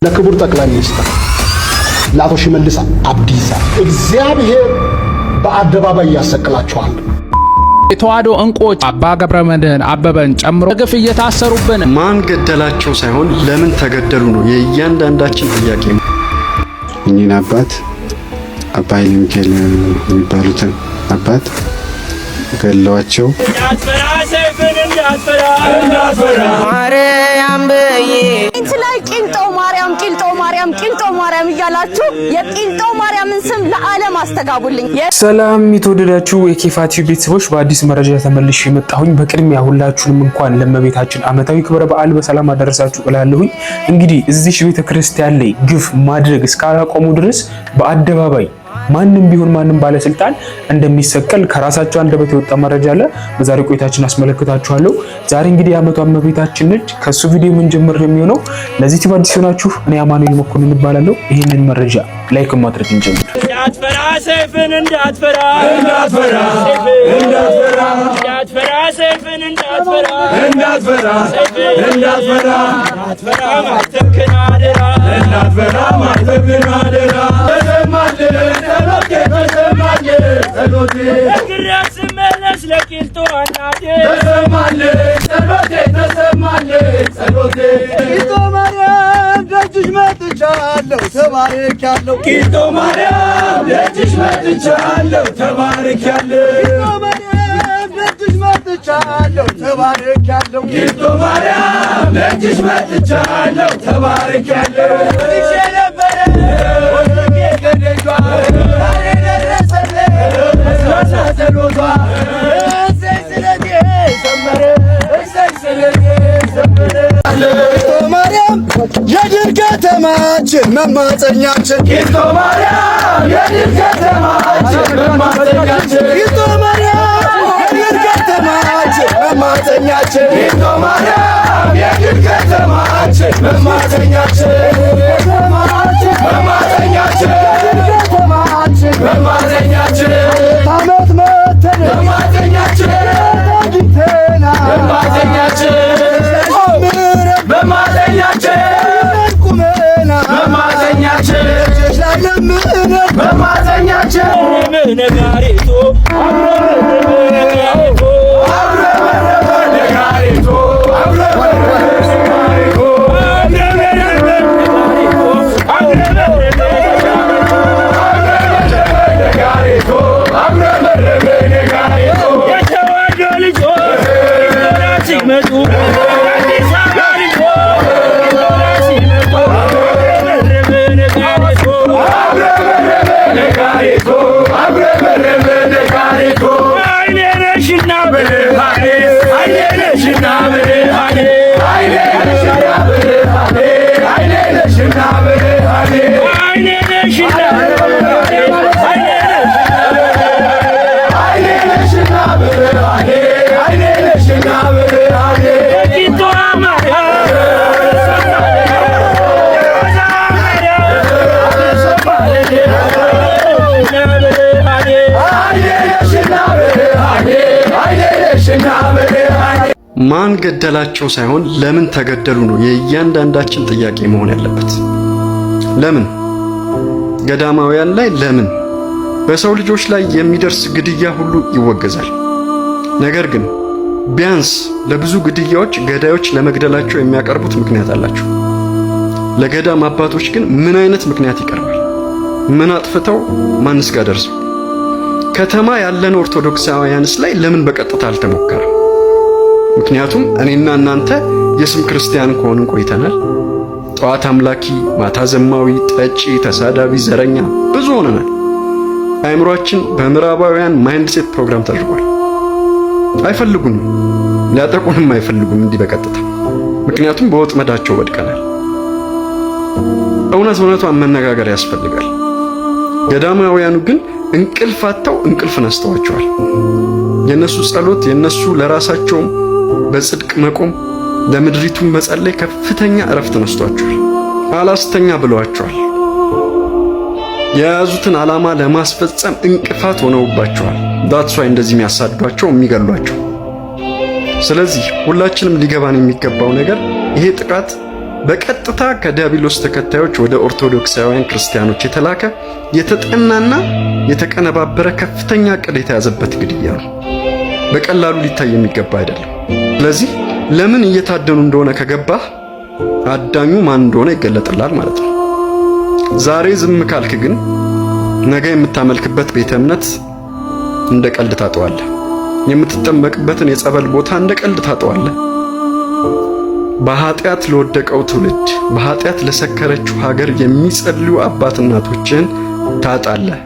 ለክቡር ጠቅላይ ሚኒስትር ለአቶ ሽመልስ አብዲሳ እግዚአብሔር በአደባባይ ያሰቅላቸዋል። የተዋሕዶ እንቁዎች አባ ገብረመድህን አበበን ጨምሮ ግፍ እየታሰሩብን ማን ገደላቸው ሳይሆን ለምን ተገደሉ ነው የእያንዳንዳችን ጥያቄ። እኚህን አባት አባ ኃይለ ሚካኤል የሚባሉትን አባት ገለዋቸው ማርያም በዬ እንትላይ ቂልጦ ማርያም እያላችሁ የቂልጦ ማርያምን ስም ለዓለም አስተጋቡልኝ። ሰላም የተወደዳችሁ የኬፋቲው ቤተሰቦች፣ በአዲስ መረጃ ተመልሼ መጣሁኝ። በቅድሚያ ሁላችሁንም እንኳን ለእመቤታችን ዓመታዊ ክብረ በዓል በሰላም አደረሳችሁ እላለሁኝ። እንግዲህ እዚህ ቤተክርስቲያን ላይ ግፍ ማድረግ እስካላቆሙ ድረስ በአደባባይ ማንም ቢሆን ማንም ባለስልጣን እንደሚሰቀል ከራሳቸው አንደበት የወጣ መረጃ አለ። በዛሬ ቆይታችን አስመለክታችኋለሁ። ዛሬ እንግዲህ የዓመቱ እመቤታችን ነች። ከሱ ቪዲዮ ምን ጀምር የሚሆነው ለዚህ ቲቪ አዲስ ሆናችሁ እኔ አማኑኤል መኮንን እባላለሁ። ይሄንን መረጃ ላይክ ማድረግ እንጀምር። እንዳትፈራ ሰይፍን እንዳትፈራ ተባርካለሁ ቂልጦ ማርያም ደጅሽ መጥቻለሁ ተባርካለሁ ቂልጦ ማርያም ደጅሽ መጥቻለሁ ተባርካለሁ የድል ከተማችን መማፀኛችን ቂልጦ ማርያም የድል ከተማችን መማፀኛችን ቂልጦ ማርያም የድል ከተማችን መማፀኛችን ቂልጦ ማርያም የድል ከተማችን መማፀኛችን መማፀኛችን ዓመት መተን መማፀኛችን አግኝተና መማፀኛችን ማን ገደላቸው ሳይሆን ለምን ተገደሉ ነው የእያንዳንዳችን ጥያቄ መሆን ያለበት። ለምን ገዳማውያን ላይ ለምን በሰው ልጆች ላይ የሚደርስ ግድያ ሁሉ ይወገዛል። ነገር ግን ቢያንስ ለብዙ ግድያዎች ገዳዮች ለመግደላቸው የሚያቀርቡት ምክንያት አላቸው። ለገዳም አባቶች ግን ምን አይነት ምክንያት ይቀርባል? ምን አጥፍተው ማንስ ጋር ደርሰው? ከተማ ያለን ኦርቶዶክሳውያንስ ላይ ለምን በቀጥታ አልተሞከረም? ምክንያቱም እኔና እናንተ የስም ክርስቲያን ከሆንን ቆይተናል። ጠዋት አምላኪ፣ ማታ ዘማዊ፣ ጠጪ፣ ተሳዳቢ፣ ዘረኛ ብዙ ሆነናል። አእምሯችን በምዕራባውያን ማይንድሴት ፕሮግራም ተደርጓል። አይፈልጉንም፣ ሊያጠቁንም አይፈልጉም እንዲህ በቀጥታ ምክንያቱም በወጥመዳቸው ወድቀናል። እውነቷን መነጋገር ያስፈልጋል። ገዳማውያኑ ግን እንቅልፍ አጥተው እንቅልፍ ነስተዋቸዋል። የነሱ ጸሎት የነሱ ለራሳቸው በጽድቅ መቆም ለምድሪቱ መጸለይ ከፍተኛ እረፍት ነስቷቸዋል። አላስተኛ ብለዋቸዋል። የያዙትን ዓላማ ለማስፈጸም እንቅፋት ሆነውባቸዋል። ዳትስ ዋይ እንደዚህ የሚያሳዷቸው የሚገሏቸው። ስለዚህ ሁላችንም ሊገባን የሚገባው ነገር ይሄ ጥቃት በቀጥታ ከዲያብሎስ ተከታዮች ወደ ኦርቶዶክሳውያን ክርስቲያኖች የተላከ የተጠናና የተቀነባበረ ከፍተኛ ዕቅድ የተያዘበት ግድያ ነው። በቀላሉ ሊታይ የሚገባ አይደለም። ስለዚህ ለምን እየታደኑ እንደሆነ ከገባህ አዳኙ ማን እንደሆነ ይገለጥላል ማለት ነው። ዛሬ ዝም ካልክ ግን ነገ የምታመልክበት ቤተ እምነት እንደ ቀልድ ታጠዋለህ። የምትጠመቅበትን የጸበል ቦታ እንደ ቀልድ ታጠዋለህ። በኃጢአት ለወደቀው ትውልድ፣ በኃጢአት ለሰከረችው ሀገር የሚጸልዩ አባት እናቶችን ታጣለህ።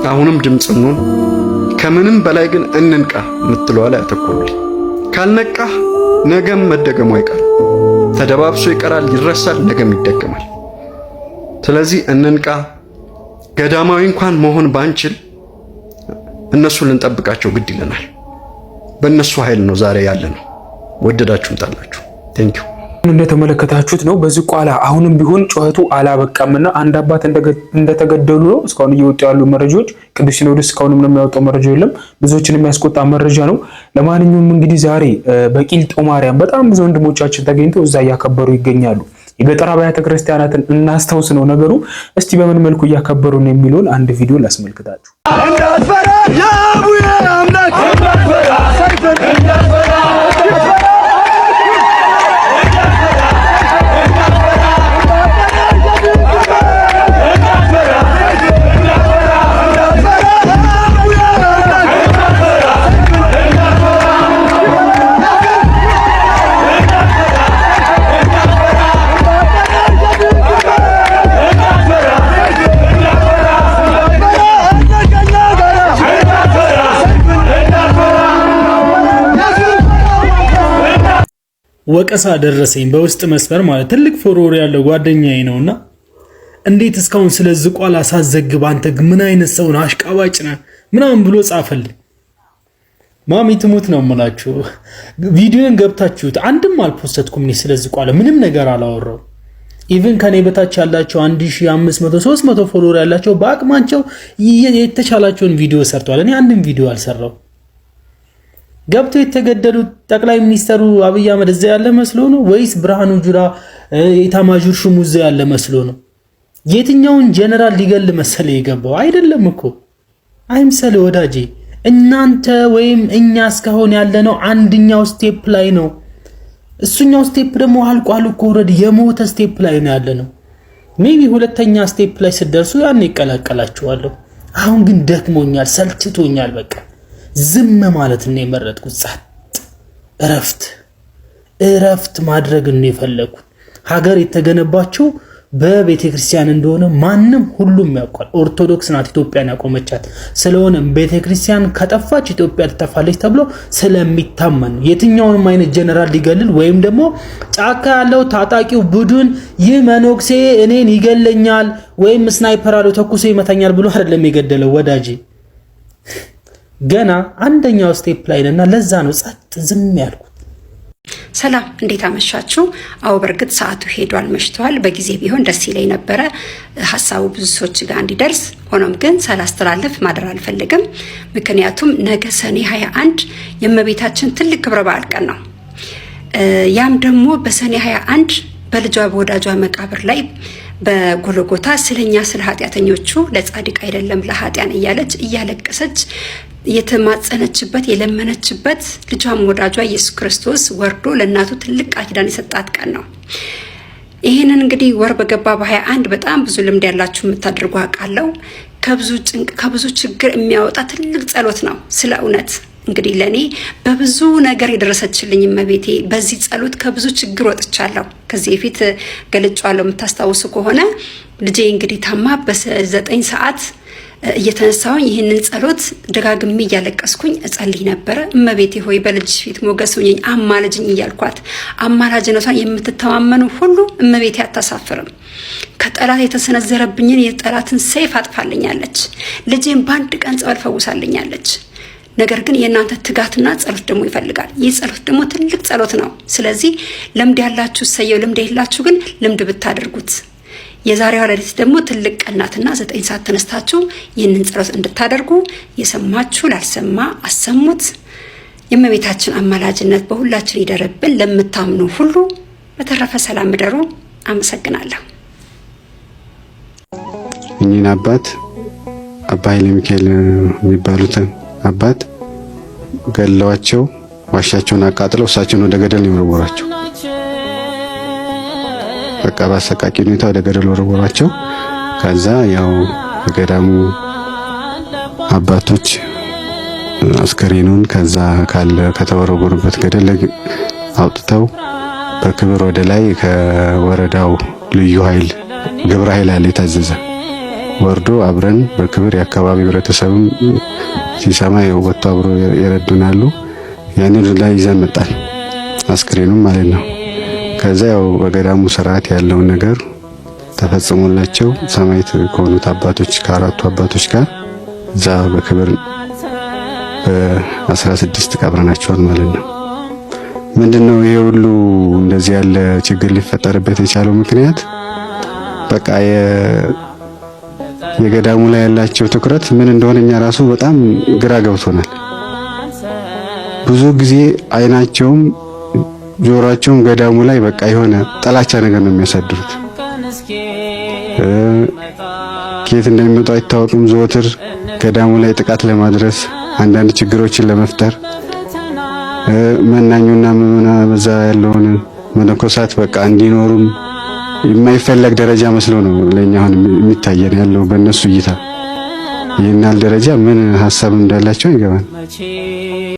አሁንም ድምፅ እንሁን። ከምንም በላይ ግን እንንቃ የምትለዋ ላይ አተኩሩልኝ። ካልነቃህ ነገም መደገሙ አይቀርም። ተደባብሶ ይቀራል፣ ይረሳል፣ ነገም ይደገማል። ስለዚህ እንንቃ። ገዳማዊ እንኳን መሆን ባንችል እነሱን ልንጠብቃቸው ግድ ይለናል። በእነሱ ኃይል ነው ዛሬ ያለ ነው። ወደዳችሁም ጣላችሁ። ቴንኪው። እንደተመለከታችሁት ነው በዝቋላ አሁንም ቢሆን ጩኸቱ አላበቃምና አንድ አባት እንደተገደሉ ነው እስካሁን እየወጡ ያሉ መረጃዎች። ቅዱስ ሲኖዶስ እስካሁን ምንም ያወጣው መረጃ የለም። ብዙዎችን የሚያስቆጣ መረጃ ነው። ለማንኛውም እንግዲህ ዛሬ በቂልጦ ማርያም በጣም ብዙ ወንድሞቻችን ተገኝተው እዛ እያከበሩ ይገኛሉ። የገጠር አብያተ ክርስቲያናትን እናስታውስ ነው ነገሩ። እስቲ በምን መልኩ እያከበሩ ነው የሚለውን አንድ ቪዲዮ ላስመልክታችሁ። እንዳትፈራ የአቡዬ አምላክ እንዳትፈራ ሰይፍን እንዳትፈራ ወቀሳ ደረሰኝ በውስጥ መስመር ማለት ትልቅ ፎሎወር ያለው ጓደኛዬ ነውና እንዴት እስካሁን ስለ ዝቋላ ሳዘግብ አንተ ምን አይነት ሰው ነህ አሽቃባጭ ነህ ምናምን ብሎ ጻፈልኝ። ማሚ ትሙት ነው የምላችሁ። ቪዲዮን ገብታችሁት አንድም አልፖስተትኩም። እኔ ስለ ዝቋላ ምንም ነገር አላወራው። ኢቭን ከኔ በታች ያላቸው 1500 300 ፎሎወር ያላቸው በአቅማቸው የተቻላቸውን ቪዲዮ ሰርተዋል። እኔ አንድም ቪዲዮ አልሰራው። ገብቶ የተገደሉት ጠቅላይ ሚኒስተሩ አብይ አህመድ እዛ ያለ መስሎ ነው ወይስ ብርሃኑ ጁላ ኢታማዦር ሹሙ እዛ ያለ መስሎ ነው? የትኛውን ጀነራል ሊገል መሰለ የገባው? አይደለም እኮ አይምሰል ወዳጄ። እናንተ ወይም እኛ እስካሁን ያለነው አንደኛው ስቴፕ ላይ ነው። እሱኛው ስቴፕ ደግሞ አልቋል እኮ ኦሬዲ የሞተ ስቴፕ ላይ ነው ያለነው። ሜቢ ሁለተኛ ስቴፕ ላይ ሲደርሱ ያን ይቀላቀላችኋለሁ። አሁን ግን ደክሞኛል፣ ሰልችቶኛል። በቃ ዝም ማለት ነው የመረጥኩት። ጸጥ እረፍት ማድረግ ነው የፈለኩት። ሀገር የተገነባቸው በቤተክርስቲያን እንደሆነ ማንም ሁሉም ያውቃል። ኦርቶዶክስ ናት ኢትዮጵያን ያቆመቻት። ስለሆነ ቤተክርስቲያን ከጠፋች ኢትዮጵያ ትጠፋለች ተብሎ ስለሚታመን የትኛውንም አይነት ጀነራል ሊገልል ወይም ደግሞ ጫካ ያለው ታጣቂው ቡድን ይህ መኖክሴ እኔን ይገለኛል ወይም ስናይፐር አለው ተኩሶ ይመታኛል ብሎ አይደለም የገደለው ወዳጄ። ገና አንደኛው ስቴፕ ላይ ነውና ለዛ ነው ጸጥ ዝም ያልኩት። ሰላም እንዴት አመሻችሁ? አው በርግጥ ሰዓቱ ሄዷል፣ መሽቷል። በጊዜ ቢሆን ደስ ይለኝ ነበረ ሐሳቡ ብዙ ሰዎች ጋር እንዲደርስ። ሆኖም ግን ሳላስተላልፍ ማደር አልፈልግም። ምክንያቱም ነገ ሰኔ 21 የእመቤታችን ትልቅ ክብረ በዓል ቀን ነው። ያም ደግሞ በሰኔ 21 በልጇ በወዳጇ መቃብር ላይ በጎልጎታ ስለኛ ስለ ኃጢያተኞቹ ለጻድቅ አይደለም ለኃጢያን እያለች እያለቀሰች የተማጸነችበት የለመነችበት ልጇም ወዳጇ ኢየሱስ ክርስቶስ ወርዶ ለእናቱ ትልቅ ቃል ኪዳን የሰጣት ቀን ነው። ይሄንን እንግዲህ ወር በገባ በ21 በጣም ብዙ ልምድ ያላችሁ የምታደርጉ አውቃለሁ። ከብዙ ጭንቅ ከብዙ ችግር የሚያወጣ ትልቅ ጸሎት ነው። ስለ እውነት እንግዲህ ለኔ በብዙ ነገር የደረሰችልኝ እመቤቴ በዚህ ጸሎት ከብዙ ችግር ወጥቻለሁ። ከዚህ በፊት ገልጫለሁ የምታስታውሱ ከሆነ ልጄ እንግዲህ ታማ በ9 ሰዓት እየተነሳሁኝ ይህንን ጸሎት ደጋግሜ እያለቀስኩኝ እጸልይ ነበር። እመቤቴ ሆይ በልጅሽ ፊት ሞገስ ሁኚኝ አማላጅኝ እያልኳት፣ አማላጅነቷን የምትተማመኑ ሁሉ እመቤቴ አታሳፍርም። ከጠላት የተሰነዘረብኝን የጠላትን ሰይፍ አጥፋልኛለች። ልጄን በአንድ ቀን ጸበል ፈውሳልኛለች። ነገር ግን የእናንተ ትጋትና ጸሎት ደግሞ ይፈልጋል። ይህ ጸሎት ደግሞ ትልቅ ጸሎት ነው። ስለዚህ ልምድ ያላችሁ ሰየው፣ ልምድ የሌላችሁ ግን ልምድ ብታደርጉት። የዛሬዋ ሌሊት ደግሞ ትልቅ ቀናትና 9 ሰዓት ተነስታችሁ ይህንን ጸሎት እንድታደርጉ የሰማችሁ ላልሰማ አሰሙት። የእመቤታችን አማላጅነት በሁላችን ይደረብን። ለምታምኑ ሁሉ በተረፈ ሰላም ምደሩ። አመሰግናለሁ። እኚህን አባት አባ ኃይለ ሚካኤል የሚባሉትን አባት ገለዋቸው ዋሻቸውን አቃጥለው እሳቸውን ወደ ገደል ይወረወራቸው። በቃ በአሰቃቂ ሁኔታ ወደ ገደል ወረወራቸው። ከዛ ያው የገዳሙ አባቶች አስከሬኑን ከዛ ከተወረወሩበት ገደል አውጥተው በክብር ወደ ላይ ከወረዳው ልዩ ኃይል ግብረ ኃይል አለ የታዘዘ ወርዶ አብረን በክብር የአካባቢ ህብረተሰብም ሲሰማ ወጥቶ አብሮ ይረዱናሉ። ያንን ላይ ይዘን መጣን አስክሬኑም ማለት ነው። ከዛ ያው በገዳሙ ስርዓት ያለውን ነገር ተፈጽሞላቸው ሰማዕት ከሆኑት አባቶች ከአራቱ አባቶች ጋር እዛ በክብር በ16 ቀብረናቸዋል ማለት ነው። ምንድነው ይሄ ሁሉ እንደዚህ ያለ ችግር ሊፈጠርበት የቻለው ምክንያት በቃ የገዳሙ ላይ ያላቸው ትኩረት ምን እንደሆነ እኛ ራሱ በጣም ግራ ገብቶናል። ብዙ ጊዜ አይናቸውም ጆሮአቸውም ገዳሙ ላይ በቃ የሆነ ጥላቻ ነገር ነው የሚያሳድሩት። ከየት እንደሚመጡ አይታወቅም። ዘወትር ገዳሙ ላይ ጥቃት ለማድረስ አንዳንድ ችግሮችን ለመፍጠር መናኙና በዛ ያለውን መነኮሳት በቃ እንዲኖሩም የማይፈለግ ደረጃ መስሎ ነው ለኛ አሁን የሚታየን ያለው በእነሱ እይታ። ይህናል ደረጃ ምን ሐሳብ እንዳላቸው ይገባል።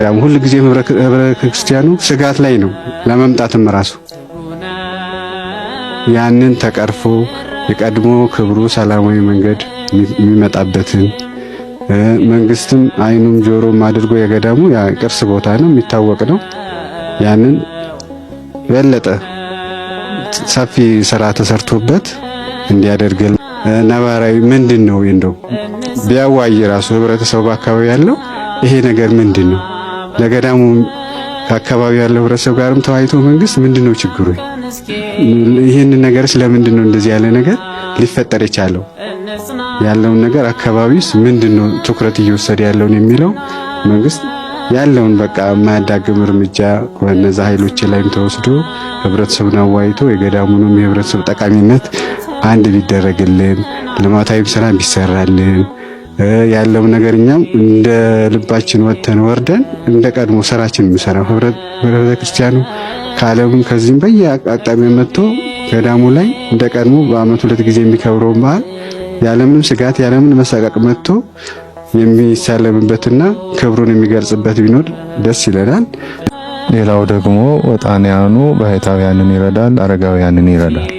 ያም ሁሉ ጊዜ ህብረ ክርስቲያኑ ስጋት ላይ ነው ለመምጣትም ራሱ ያንን ተቀርፎ የቀድሞ ክብሩ ሰላማዊ መንገድ የሚመጣበትን መንግስትም አይኑም ጆሮም አድርጎ የገዳሙ ያ ቅርስ ቦታ ነው የሚታወቅ ነው። ያንን በለጠ ሰፊ ስራ ተሰርቶበት እንዲያደርገን ነባራዊ ምንድነው እንደው ቢያዋይ ራሱ ህብረተሰቡ አካባቢ ያለው ይሄ ነገር ምንድነው ለገዳሙ ከአካባቢ ያለው ህብረተሰብ ጋርም ተዋይቶ መንግስት ምንድነው ችግሩ ይሄን ነገር ስለምንድነው እንደዚህ ያለ ነገር ሊፈጠር የቻለው ያለውን ነገር አካባቢስ ምንድነው ትኩረት እየወሰደ ያለውን የሚለው መንግስት ያለውን በቃ ማያዳግም እርምጃ ወነዛ ኃይሎች ላይ ተወስዶ ህብረተሰቡን አዋይቶ የገዳሙንም የህብረተሰብ ጠቃሚነት አንድ ቢደረግልን ልማታዊ ስራ ቢሰራልን ያለው ነገር እኛም እንደ ልባችን ወተን ወርደን እንደ ቀድሞ ስራችን የሚሰራው ህብረ ክርስቲያኑ ካለምን ከዚህም በየአቅጣጫው መጥቶ ገዳሙ ላይ እንደ ቀድሞ በአመት 2 ጊዜ የሚከብረው በዓል ያለምንም ስጋት ያለምንም መሳቀቅ መጥቶ የሚሳለምበትና ክብሩን የሚገልጽበት ቢኖር ደስ ይለናል። ሌላው ደግሞ ወጣንያኑ ባህታውያንን ይረዳል፣ አረጋውያንን ይረዳል።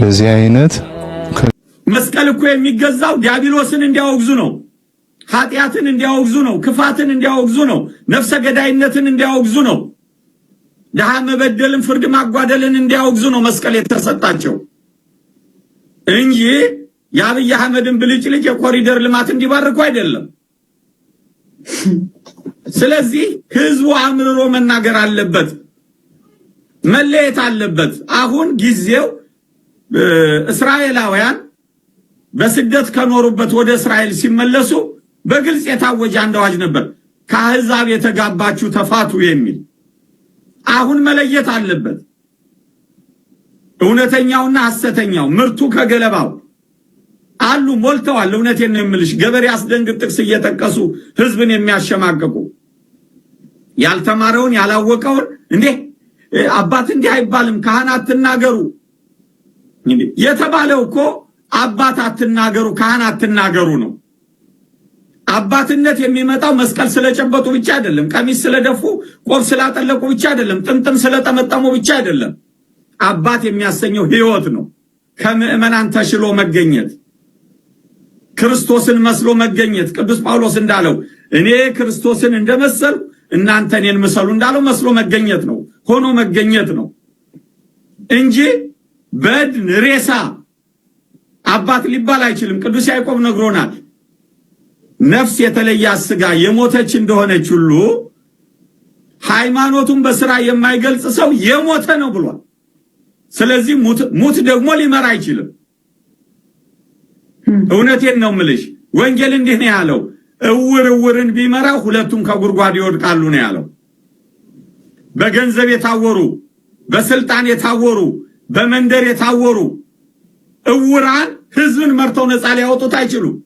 በዚህ አይነት መስቀል እኮ የሚገዛው ዲያብሎስን እንዲያወግዙ ነው፣ ኃጢአትን እንዲያወግዙ ነው፣ ክፋትን እንዲያወግዙ ነው፣ ነፍሰ ገዳይነትን እንዲያወግዙ ነው፣ ድሃ መበደልን ፍርድ ማጓደልን እንዲያወግዙ ነው መስቀል የተሰጣቸው እንጂ የአብይ አህመድን ብልጭልጭ የኮሪደር ልማት እንዲባርኩ አይደለም። ስለዚህ ህዝቡ አምርሮ መናገር አለበት፣ መለየት አለበት። አሁን ጊዜው እስራኤላውያን በስደት ከኖሩበት ወደ እስራኤል ሲመለሱ በግልጽ የታወጀ አንድ አዋጅ ነበር፣ ከአሕዛብ የተጋባችሁ ተፋቱ የሚል። አሁን መለየት አለበት እውነተኛውና ሐሰተኛው፣ ምርቱ ከገለባው አሉ ሞልተዋል። እውነቴን ነው የምልሽ፣ ገበሬ አስደንግጥ ጥቅስ እየጠቀሱ ህዝብን የሚያሸማቀቁ ያልተማረውን ያላወቀውን እንዴ አባት እንዲህ አይባልም ካህናት አትናገሩ የተባለው እኮ አባት አትናገሩ ካህናት አትናገሩ ነው። አባትነት የሚመጣው መስቀል ስለጨበጡ ብቻ አይደለም፣ ቀሚስ ስለደፉ ቆብ ስላጠለቁ ብቻ አይደለም፣ ጥምጥም ስለጠመጠሙ ብቻ አይደለም። አባት የሚያሰኘው ህይወት ነው። ከምዕመናን ተሽሎ መገኘት፣ ክርስቶስን መስሎ መገኘት። ቅዱስ ጳውሎስ እንዳለው እኔ ክርስቶስን እንደመሰል እናንተ እኔን ምሰሉ እንዳለው መስሎ መገኘት ነው፣ ሆኖ መገኘት ነው እንጂ በድን ሬሳ አባት ሊባል አይችልም። ቅዱስ ያዕቆብ ነግሮናል። ነፍስ የተለያት ሥጋ የሞተች እንደሆነች ሁሉ ሃይማኖቱን በስራ የማይገልጽ ሰው የሞተ ነው ብሏል። ስለዚህ ሙት ደግሞ ሊመራ አይችልም። እውነቴን ነው የምልሽ። ወንጌል እንዲህ ነው ያለው፣ እውር እውርን ቢመራው ሁለቱም ከጉድጓድ ይወድቃሉ ነው ያለው። በገንዘብ የታወሩ በስልጣን የታወሩ በመንደር የታወሩ እውራን ህዝብን መርተው ነፃ ሊያወጡት አይችሉም።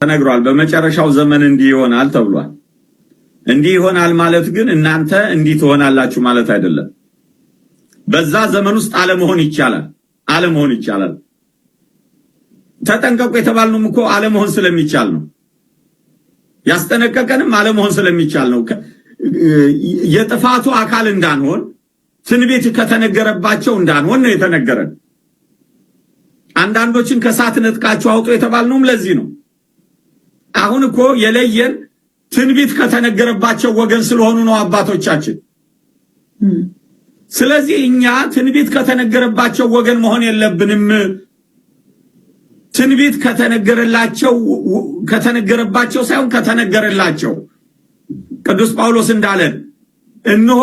ተነግሯል። በመጨረሻው ዘመን እንዲህ ይሆናል ተብሏል። እንዲህ ይሆናል ማለት ግን እናንተ እንዲህ ትሆናላችሁ ማለት አይደለም። በዛ ዘመን ውስጥ አለመሆን ይቻላል። ተጠንቀቁ የተባልነውም እኮ አለመሆን ስለሚቻል ነው። ያስጠነቀቀንም አለመሆን ስለሚቻል ነው። የጥፋቱ አካል እንዳንሆን ትንቢት ከተነገረባቸው እንዳንሆን ነው የተነገረን። አንዳንዶችን ከሳት ነጥቃችሁ አውጡ የተባልነውም ለዚህ ነው። አሁን እኮ የለየን ትንቢት ከተነገረባቸው ወገን ስለሆኑ ነው አባቶቻችን። ስለዚህ እኛ ትንቢት ከተነገረባቸው ወገን መሆን የለብንም። ትንቢት ከተነገረባቸው ሳይሆን ከተነገረላቸው ቅዱስ ጳውሎስ እንዳለን እነሆ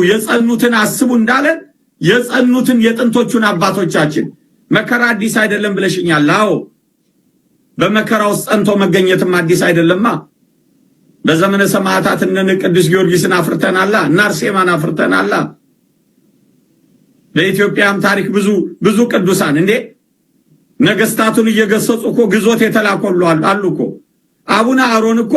የጸኑትን አስቡ እንዳለን የጸኑትን የጥንቶቹን አባቶቻችን መከራ አዲስ አይደለም ብለሽኛል። አዎ በመከራ ውስጥ ጸንቶ መገኘትም አዲስ አይደለማ። በዘመነ ሰማዕታት እነ ቅዱስ ጊዮርጊስን አፍርተናላ፣ እነ አርሴማን አፍርተናላ። በኢትዮጵያም ታሪክ ብዙ ቅዱሳን እንዴ ነገስታቱን እየገሰጹ እኮ ግዞት የተላኮሉ አሉ እኮ። አቡነ አሮን እኮ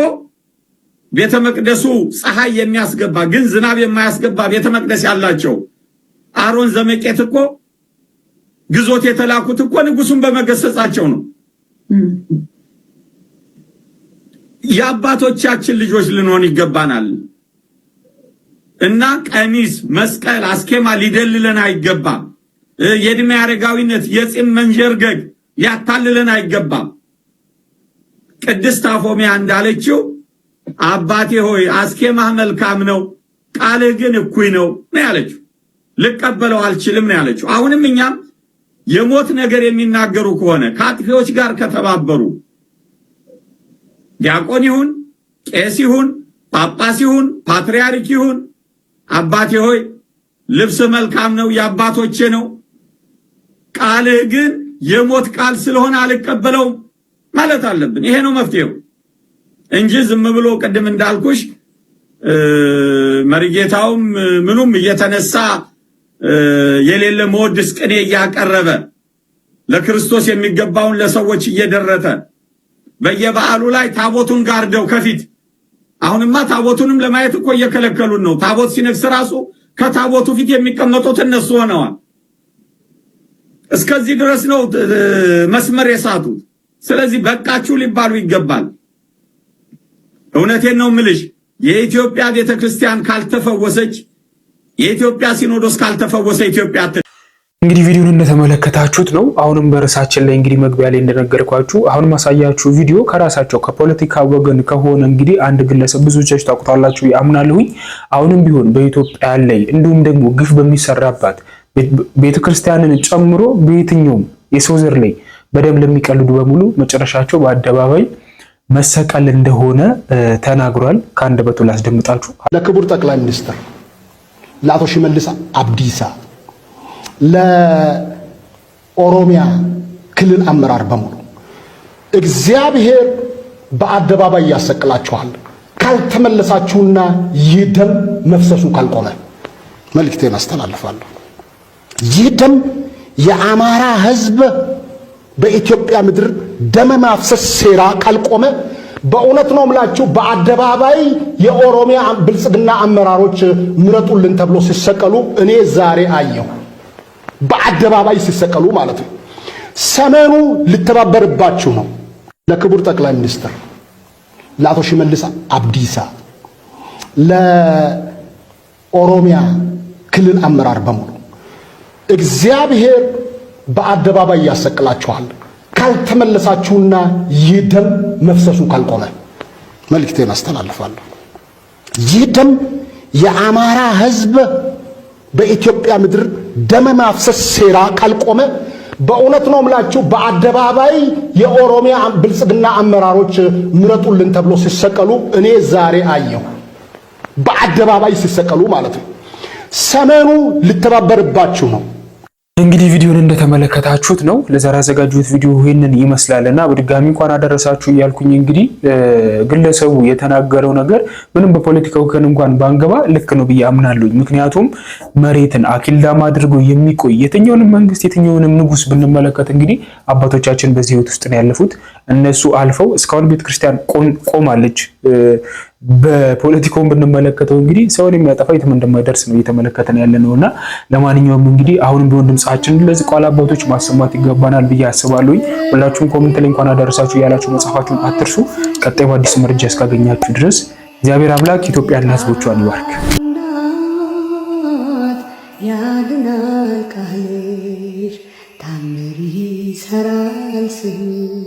ቤተ መቅደሱ ፀሐይ የሚያስገባ ግን ዝናብ የማያስገባ ቤተ መቅደስ ያላቸው አሮን ዘመቄት እኮ ግዞት የተላኩት እኮ ንጉሱን በመገሰጻቸው ነው። የአባቶቻችን ልጆች ልንሆን ይገባናል እና ቀሚስ፣ መስቀል፣ አስኬማ ሊደልለን አይገባም። የእድሜ አረጋዊነት፣ የፂም መንጀርገግ ሊያታልለን አይገባም። ቅድስት አፎሚያ እንዳለችው አባቴ ሆይ አስኬማህ መልካም ነው፣ ቃልህ ግን እኩይ ነው ያለችው። ልቀበለው አልችልም ነው ያለችው። አሁንም እኛም የሞት ነገር የሚናገሩ ከሆነ ከአጥፊዎች ጋር ከተባበሩ ዲያቆን ይሁን ቄስ ይሁን ጳጳስ ይሁን ፓትርያርክ ይሁን አባቴ ሆይ ልብስ መልካም ነው የአባቶቼ ነው፣ ቃልህ ግን የሞት ቃል ስለሆነ አልቀበለውም ማለት አለብን። ይሄ ነው መፍትሄው እንጂ ዝም ብሎ ቅድም እንዳልኩሽ መሪጌታውም ምኑም እየተነሳ የሌለ መወድስ ቅኔ እያቀረበ ለክርስቶስ የሚገባውን ለሰዎች እየደረተ በየበዓሉ ላይ ታቦቱን ጋርደው ከፊት አሁንማ ታቦቱንም ለማየት እኮ እየከለከሉን ነው። ታቦት ሲነግስ ራሱ ከታቦቱ ፊት የሚቀመጡት እነሱ ሆነዋል። እስከዚህ ድረስ ነው መስመር የሳቱት። ስለዚህ በቃችሁ ሊባሉ ይገባል። እውነቴን ነው ምልሽ፣ የኢትዮጵያ ቤተክርስቲያን ካልተፈወሰች፣ የኢትዮጵያ ሲኖዶስ ካልተፈወሰ ኢትዮጵያ እንግዲህ ቪዲዮን እንደተመለከታችሁት ነው። አሁንም በርዕሳችን ላይ እንግዲህ መግቢያ ላይ እንደነገርኳችሁ አሁን ማሳያችሁ ቪዲዮ ከራሳቸው ከፖለቲካ ወገን ከሆነ እንግዲህ አንድ ግለሰብ ብዙዎቻችሁ ታውቁታላችሁ ያምናለሁኝ። አሁንም ቢሆን በኢትዮጵያ ላይ እንዲሁም ደግሞ ግፍ በሚሰራባት ቤተክርስቲያንን ጨምሮ በየትኛውም የሰው ዘር ላይ በደም ለሚቀልዱ በሙሉ መጨረሻቸው በአደባባይ መሰቀል እንደሆነ ተናግሯል። ከአንደበቱ ላስደምጣችሁ። ለክቡር ጠቅላይ ሚኒስትር ለአቶ ሽመልስ አብዲሳ፣ ለኦሮሚያ ክልል አመራር በሙሉ እግዚአብሔር በአደባባይ ያሰቅላችኋል ካልተመለሳችሁና ይህ ደም መፍሰሱ ካልቆመ መልእክቴን አስተላልፋለሁ። ይህ ደም የአማራ ሕዝብ በኢትዮጵያ ምድር ደም ማፍሰስ ሴራ ካልቆመ በእውነት ነው ምላችሁ በአደባባይ የኦሮሚያ ብልጽግና አመራሮች ምረጡልን ተብሎ ሲሰቀሉ እኔ ዛሬ አየሁ። በአደባባይ ሲሰቀሉ ማለት ነው። ሰሜኑ ልተባበርባችሁ ነው። ለክቡር ጠቅላይ ሚኒስትር ለአቶ ሽመልስ አብዲሳ፣ ለኦሮሚያ ክልል አመራር በሙሉ እግዚአብሔር በአደባባይ ያሰቅላችኋል ካልተመለሳችሁና ይህ ደም መፍሰሱ ካልቆመ መልእክቴን አስተላልፋለሁ። ይህ ደም የአማራ ሕዝብ በኢትዮጵያ ምድር ደም ማፍሰስ ሴራ ካልቆመ በእውነት ነው ምላችሁ በአደባባይ የኦሮሚያ ብልጽግና አመራሮች ምረጡልን ተብሎ ሲሰቀሉ እኔ ዛሬ አየሁ። በአደባባይ ሲሰቀሉ ማለት ነው። ሰሜኑ ልተባበርባችሁ ነው። እንግዲህ ቪዲዮን እንደተመለከታችሁት ነው ለዛሬ ያዘጋጁት ቪዲዮ ይሄንን ይመስላልና በድጋሚ እንኳን አደረሳችሁ እያልኩኝ እንግዲህ ግለሰቡ የተናገረው ነገር ምንም በፖለቲካው ከን እንኳን ባንገባ ልክ ነው ብዬ አምናለሁ። ምክንያቱም መሬትን አኪልዳም አድርጎ የሚቆይ የትኛውንም መንግስት የትኛውንም ንጉስ ብንመለከት እንግዲህ አባቶቻችን በዚህ ህይወት ውስጥ ነው ያለፉት። እነሱ አልፈው እስካሁን ቤተክርስቲያን ቆማለች። በፖለቲካውን ብንመለከተው እንግዲህ ሰውን የሚያጠፋ የትም እንደማይደርስ ነው እየተመለከተን ያለነውና ለማንኛውም እንግዲህ አሁንም ቢሆን ድምጻችን ለዚህ ቃል አባቶች ማሰማት ይገባናል ብዬ አስባለሁ። ሁላችሁም ኮሜንት ላይ እንኳን አደረሳችሁ ያላችሁ መጻፋችሁን አትርሱ። ቀጣይ በአዲስ መረጃ እስካገኛችሁ ድረስ እግዚአብሔር አምላክ ኢትዮጵያና ህዝቦቿን ይባርክ። ያድናል ቃልሽ ታምሪ ይሰራል ስምሽ